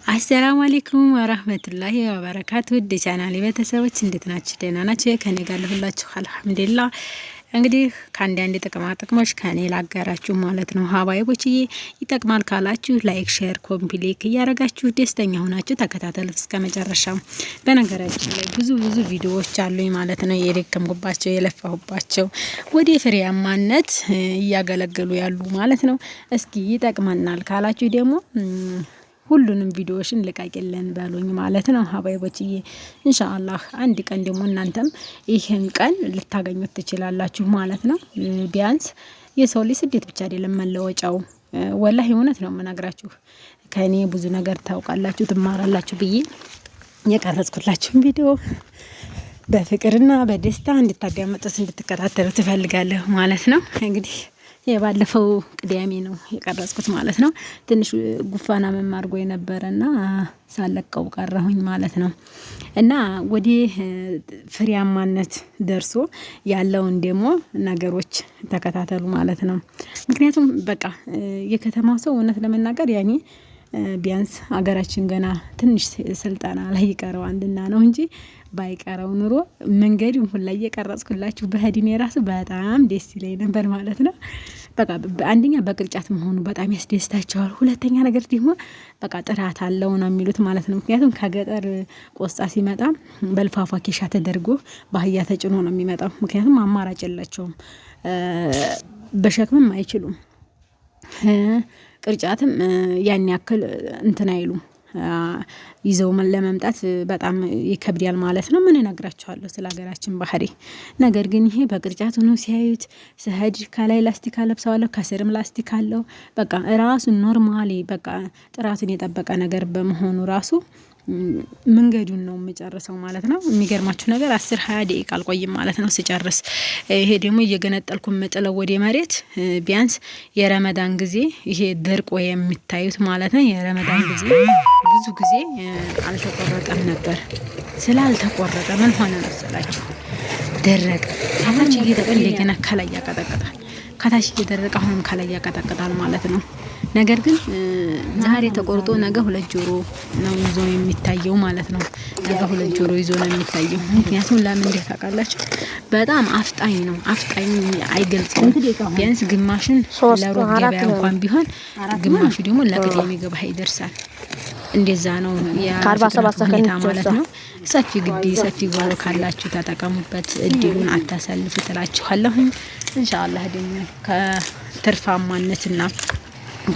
አሰላሙ አለይኩም ወራህመቱላሂ ወበረካቱ ቻናሌ ቤተሰቦች እንዴት ናችሁ? ደህና ናችሁ? ከኔ ጋር ሁላችሁ አልሐምዱሊላህ። እንግዲህ ከአንዳንድ ጥቅሞች ከኔ ላጋራችሁ ማለት ነው። ሀባይቦችዬ ይጠቅማል ካላችሁ ላይክ፣ ሼር፣ ኮምፕሊክ እያረጋችሁ ደስተኛ ሆናችሁ ተከታተሉት እስከ መጨረሻው። በነገራችን ላይ ብዙ ቪዲዮዎች አሉኝ ማለት ነው፣ የደከምኩባቸው የለፋሁባቸው ወደ ፍሬያማነት እያገለገሉ ያሉ ማለት ነው። እስኪ ይጠቅመናል ካላችሁ ደግሞ ሁሉንም ቪዲዮዎችን ልቀቂልን በሉኝ ማለት ነው። ሀባይቦችዬ ኢንሻአላህ አንድ ቀን ደግሞ እናንተም ይሄን ቀን ልታገኙት ትችላላችሁ ማለት ነው። ቢያንስ የሰው ልጅ ስደት ብቻ አይደለም መለወጫው። ወላሂ እውነት ነው የምነግራችሁ። ከኔ ብዙ ነገር ታውቃላችሁ ትማራላችሁ ብዬ የቀረጽኩላችሁን ቪዲዮ በፍቅርና በደስታ እንድታዳምጡት እንድትከታተሉ ትፈልጋለሁ ማለት ነው። እንግዲህ የባለፈው ቅዳሜ ነው የቀረጽኩት ማለት ነው። ትንሽ ጉፋና መማርጎ የነበረና ሳለቀው ቀረሁኝ ማለት ነው። እና ወደ ፍሬያማነት ደርሶ ያለውን ደግሞ ነገሮች ተከታተሉ ማለት ነው። ምክንያቱም በቃ የከተማው ሰው እውነት ለመናገር ያኔ ቢያንስ ሀገራችን ገና ትንሽ ስልጣና ላይ ይቀረዋልና ነው እንጂ ባይቀረው ኑሮ መንገዱን ሁላ እየቀረጽኩላችሁ በህዲኔ ራሱ በጣም ደስ ይለኝ ነበር ማለት ነው። በቃ አንደኛ በቅርጫት መሆኑ በጣም ያስደስታቸዋል። ሁለተኛ ነገር ደግሞ በቃ ጥራት አለው ነው የሚሉት ማለት ነው። ምክንያቱም ከገጠር ቆስጣ ሲመጣ በልፋፋ ኬሻ ተደርጎ ባህያ ተጭኖ ነው የሚመጣው። ምክንያቱም አማራጭ የላቸውም፣ በሸክምም አይችሉም። ቅርጫትም ያን ያክል እንትን አይሉ ይዘው ለመምጣት በጣም ይከብዳል ማለት ነው። ምን እነግራችኋለሁ ስለ ሀገራችን ባህሪ። ነገር ግን ይሄ በቅርጫት ሆኖ ሲያዩት ስሄድ ከላይ ላስቲክ አለብሰዋለሁ ከስርም ላስቲክ አለው። በቃ ራሱ ኖርማሊ በቃ ጥራቱን የጠበቀ ነገር በመሆኑ ራሱ መንገዱን ነው የምጨርሰው ማለት ነው። የሚገርማችሁ ነገር 10-20 ደቂቃ አልቆይም ማለት ነው ስጨርስ። ይሄ ደግሞ እየገነጠልኩ መጥለው ወደ መሬት ቢያንስ የረመዳን ጊዜ ይሄ ደርቆ የሚታዩት ማለት ነው። የረመዳን ጊዜ ብዙ ጊዜ አልተቆረጠም ነበር። ስላልተቆረጠ ምን ሆነ መሰላችሁ? ደረቀ። ታች እየተቀለ እንደገና ከላይ ያቀጠቅጣል፣ ከታች እየደረቀ አሁንም ከላይ ያቀጠቅጣል ማለት ነው። ነገር ግን ዛሬ ተቆርጦ ነገ 2 ጆሮ ነው ይዞ የሚታየው ማለት ነው። ነገ 2 ጆሮ ይዞ ነው የሚታየው። ምክንያቱም ለምን እንዴት ታውቃላችሁ? በጣም አፍጣኝ ነው። አፍጣኝ አይገልጽም። ቢያንስ ግማሽን ለሮብ ገበያ እንኳን ቢሆን ግማሹ ደግሞ ለቅዳሜ ገበያ ይደርሳል። እንደዛ ነው ያ 47 ሰከንድ ማለት ነው። ሰፊ ግዲ ሰፊ ጓሮ ካላችሁ ተጠቀሙበት፣ እድሉን አታሳልፉ ትላችኋለሁ። ኢንሻአላህ ደግሞ ከትርፋማነትና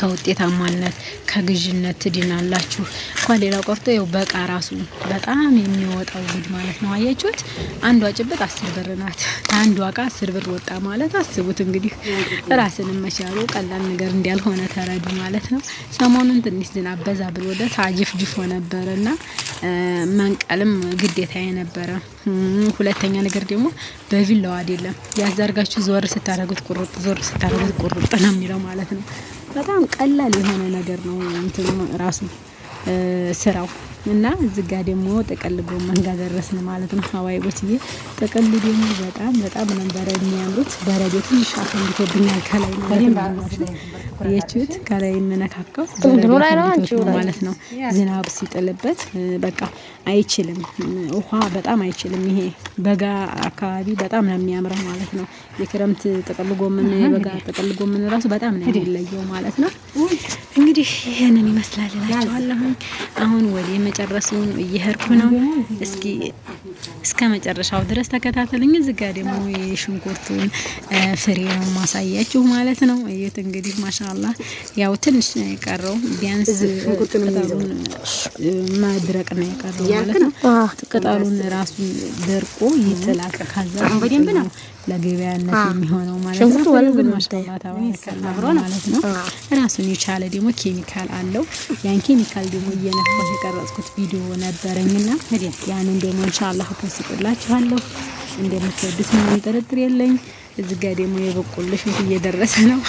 ከውጤታማነት ከግዥነት ትድናላችሁ። እንኳን ሌላው ቀርቶ ያው በቃ ራሱ በጣም የሚወጣው ጉድ ማለት ነው። አያችሁት? አንዷ ጭብጥ 10 ብር ናት። አንዷ እቃ 10 ብር ወጣ ማለት አስቡት እንግዲህ። ራስን መቻሉ ቀላል ነገር እንዳልሆነ ተረዱ ማለት ነው። ሰሞኑን ትንሽ ዝናብ በዛ ብሎ ወደ ታጅፍጅፎ ነበርና መንቀልም ግዴታ የነበረ። ሁለተኛ ነገር ደግሞ በቪላው አይደለም ያዛርጋችሁ ዞር ስታረጉት ቁርጥ ዞር ስታረጉት ቁርጥ ነው የሚለው ማለት ነው። በጣም ቀላል የሆነ ነገር ነው እንትን ራሱ ስራው። እና እዚህ ጋር ደግሞ ጥቅል ጎመን ጋር ደረስን ማለት ነው። ሀባይቦችዬ ጥቅል ደግሞ በጣም ነበር የሚያምሩት። በረዶ ትንሽ አፈንድቶብኛል ከላይ ማለት ነው። የቹት ከላይ የምነካካው ማለት ነው። ዝናብ ሲጥልበት በቃ አይችልም፣ ውሃ በጣም አይችልም። ይሄ በጋ አካባቢ በጣም ነው የሚያምረው ማለት ነው። የክረምት ጥቅል ጎመን የበጋ ጥቅል ጎመን ራሱ በጣም ነው የሚለየው ማለት ነው። እንግዲህ ይሄንን ይመስላል እላችኋለሁ። አሁን ወደ መጨረሱን እየሄድኩ ነው። እስከ መጨረሻው ድረስ ተከታተሉኝ። እዚህ ጋር ደግሞ የሽንኩርቱን ፍሬ ነው ማሳያችሁ ማለት ነው። እዩት እንግዲህ ማሻአላህ ያው ትንሽ ነው የቀረው። ቢያንስ ቅጠሉን ማድረቅ ነው የቀረው ማለት ነው። ቅጠሉን ራሱን ደርቆ ይጥላል። ከዛ በደንብ ነው ለገበያነት የሚሆነው ማለት ነው። ግን ማሻአላህ ተባረከ ማለት ነው። ራሱን የቻለ ደግሞ ኬሚካል አለው። ያን ኬሚካል ደግሞ እየነፋሁ የቀረጽኩት ቪዲዮ ነበረኝና ያንን ደግሞ ኢንሻአላህ ተስቅላችኋለሁ። እንደምትወዱት ምንም ጥርጥር የለኝ። እዚህ ጋር ደግሞ የበቆሎ ሽንት እየደረሰ ነው።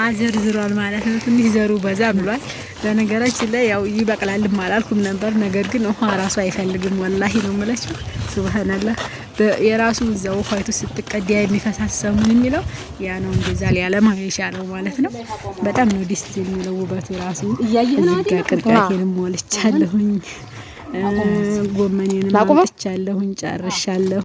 አዘርዝሯል ማለት ነው። ትንሽ ዘሩ በዛ ብሏል። በነገራችን ላይ ያው ይበቅላልም አላልኩም ነበር። ነገር ግን ውሃ ራሱ አይፈልግም ወላሂ ነው የምላችሁ። ሱብሃንአላህ የራሱ እዛው ውሃይቱ ስትቀዳ የሚፈሳሰሙ የሚለው ያ ነው። እንደዛ ሊያለማ የቻለው ማለት ነው። በጣም ነው ደስ የሚለው ውበቱ ራሱ። እዚህ ጋር ቅርቃቴንም ሞልቻለሁኝ፣ ጎመኔንም አምጥቻለሁኝ፣ ጨርሻለሁ።